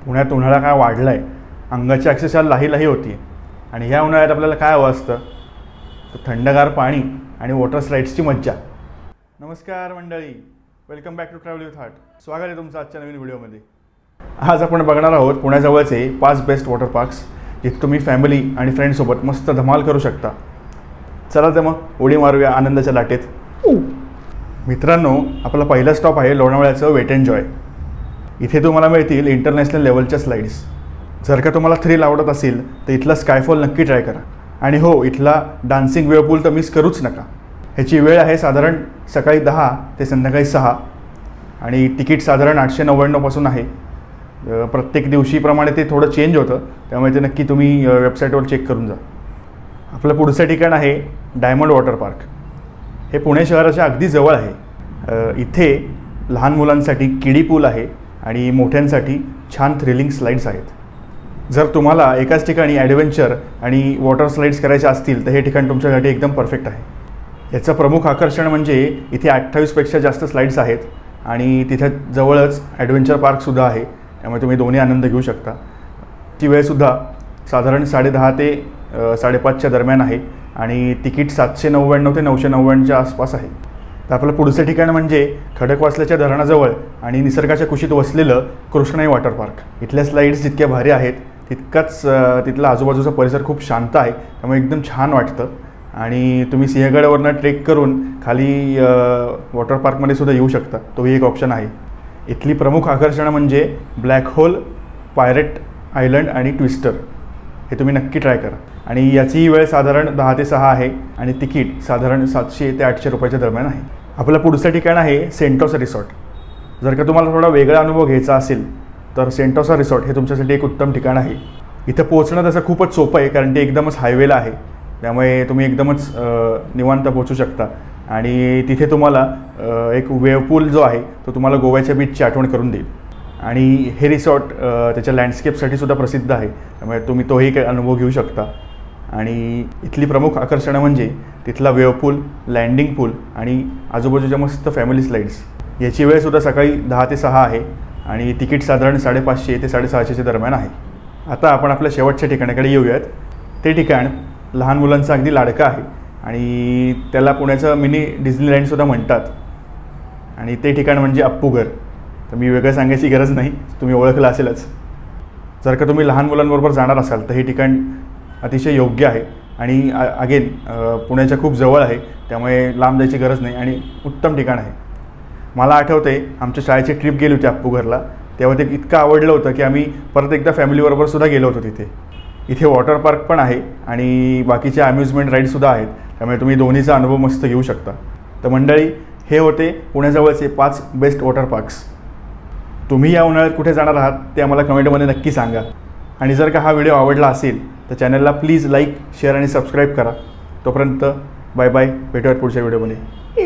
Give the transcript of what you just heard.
पुण्यात उन्हाळा काय वाढला आहे, अंगाची अक्षरशः लाही होती आणि ह्या उन्हाळ्यात आपल्याला काय हवं असतं तर थंडगार पाणी आणि वॉटर स्लाईड्सची मज्जा. नमस्कार मंडळी, welcome back to travel with heart. स्वागत आहे तुमचं आजच्या नवीन व्हिडिओमध्ये. आज आपण बघणार आहोत पुण्याजवळचे 5 बेस्ट वॉटर पार्क्स जिथे तुम्ही फॅमिली आणि फ्रेंडसोबत मस्त धमाल करू शकता. चला तर मग उडी मारूया आनंदाच्या लाटेत. मित्रांनो, आपला पहिला स्टॉप आहे लोणावळ्याचं वेट एंड जॉय. इथे तुम्हाला मिळतील इंटरनॅशनल लेवलच्या स्लाईड्स. जर का तुम्हाला थ्रिल आवडत असेल तर इथला स्कायफॉल नक्की ट्राय करा. आणि हो, इथला डान्सिंग वेव्हपूल तर मिस करूच नका. ह्याची वेळ आहे साधारण सकाळी 10 ते संध्याकाळी 6 आणि तिकीट साधारण 899 पासून आहे. प्रत्येक दिवशीप्रमाणे ते थोडं चेंज होतं, त्यामुळे ते नक्की तुम्ही वेबसाईटवर चेक करून जा. आपलं पुढचं ठिकाण आहे डायमंड वॉटर पार्क. हे पुणे शहराच्या अगदी जवळ आहे. इथे लहान मुलांसाठी किडी पूल आहे आणि मोठ्यांसाठी छान थ्रिलिंग स्लाईड्स आहेत. जर तुम्हाला एकाच ठिकाणी ॲडव्हेंचर आणि वॉटर स्लाईड्स करायच्या असतील तर हे ठिकाण तुमच्यासाठी एकदम परफेक्ट आहे. याचं प्रमुख आकर्षण म्हणजे इथे 28पेक्षा जास्त स्लाईड्स आहेत आणि तिथे जवळच ॲडव्हेंचर पार्कसुद्धा आहे, त्यामुळे तुम्ही दोन्ही आनंद घेऊ शकता. ती वेळसुद्धा साधारण 10:30 ते 5:30च्या दरम्यान आहे आणि तिकीट 799 ते 999च्या आसपास आहे. तर आपलं पुढचं ठिकाण म्हणजे खडकवासल्याच्या धरणाजवळ आणि निसर्गाच्या कुशीत वसलेलं कृष्णाई वॉटर पार्क. इथल्या स्लाईड्स जितक्या भारी आहेत तितकाच तिथला आजूबाजूचा परिसर खूप शांत आहे, त्यामुळे एकदम छान वाटतं. आणि तुम्ही सिंहगडावरनं ट्रेक करून खाली वॉटर पार्कमध्ये सुद्धा येऊ शकता, तोही एक ऑप्शन आहे. इथली प्रमुख आकर्षणं म्हणजे ब्लॅक होल, पायरेट आयलंड आणि ट्विस्टर. हे तुम्ही नक्की ट्राय करा. आणि याची वेळ साधारण 10 ते 6 आहे आणि तिकीट साधारण 700 ते 800 रुपयाच्या दरम्यान आहे. आपलं पुढचं ठिकाण आहे सेंटोसा रिसॉर्ट. जर का तुम्हाला थोडा वेगळा अनुभव घ्यायचा असेल तर सेंटोसा रिसॉर्ट हे तुमच्यासाठी एक उत्तम ठिकाण आहे. इथं पोहोचणं तसं खूपच सोपं आहे, कारण ते एकदमच हायवेला आहे, त्यामुळे तुम्ही एकदमच निवांत पोहोचू शकता. आणि तिथे तुम्हाला एक वेव्हपूल जो आहे तो तुम्हाला गोव्याच्या बीचची आठवण करून देईल. आणि हे रिसॉर्ट त्याच्या लँडस्केपसाठी सुद्धा प्रसिद्ध आहे, त्यामुळे तुम्ही तोही काही अनुभव घेऊ शकता. आणि इथली प्रमुख आकर्षणं म्हणजे तिथला वेव्हपूल, लँडिंग पूल आणि आजूबाजूच्या मस्त फॅमिली स्लाईड्स. याची वेळसुद्धा सकाळी 10 ते 6 आहे आणि तिकीट साधारण 550 ते 650च्या दरम्यान आहे. आता आपण आपल्या शेवटच्या ठिकाणाकडे येऊयात. ते ठिकाण लहान मुलांचं अगदी लाडकं आहे आणि त्याला पुण्याचं मिनी डिझनीलँडसुद्धा म्हणतात. आणि ते ठिकाण म्हणजे अप्पूघर. तर मी वेगळं सांगायची गरज नाही, तुम्ही ओळखलं असेलच. जर का तुम्ही लहान मुलांबरोबर जाणार असाल तर हे ठिकाण अतिशय योग्य आहे आणि अगेन पुण्याच्या खूप जवळ आहे, त्यामुळे लांब जायची गरज नाही आणि उत्तम ठिकाण आहे. मला आठवतं आहे आमच्या शाळेची ट्रिप गेली होती अप्पूघरला, तेव्हा ते इतकं आवडलं होतं की आम्ही परत एकदा फॅमिलीबरोबरसुद्धा गेलो होतो तिथे. इथे वॉटर पार्क पण आहे आणि बाकीच्या अम्युजमेंट राईडसुद्धा आहेत, त्यामुळे तुम्ही दोन्हीचा अनुभव मस्त घेऊ शकता. तर मंडळी, हे होते पुण्याजवळचे 5 बेस्ट वॉटर पार्क्स. तुम्ही या उन्हाळ्यात कुठे जाणार आहात ते आम्हाला कमेंटमध्ये नक्की सांगा. आणि जर का हा व्हिडिओ आवडला असेल तर चॅनलला प्लीज लाईक, शेअर आणि सबस्क्राईब करा. तोपर्यंत बाय बाय, भेटूयात पुढच्या व्हिडिओमध्ये.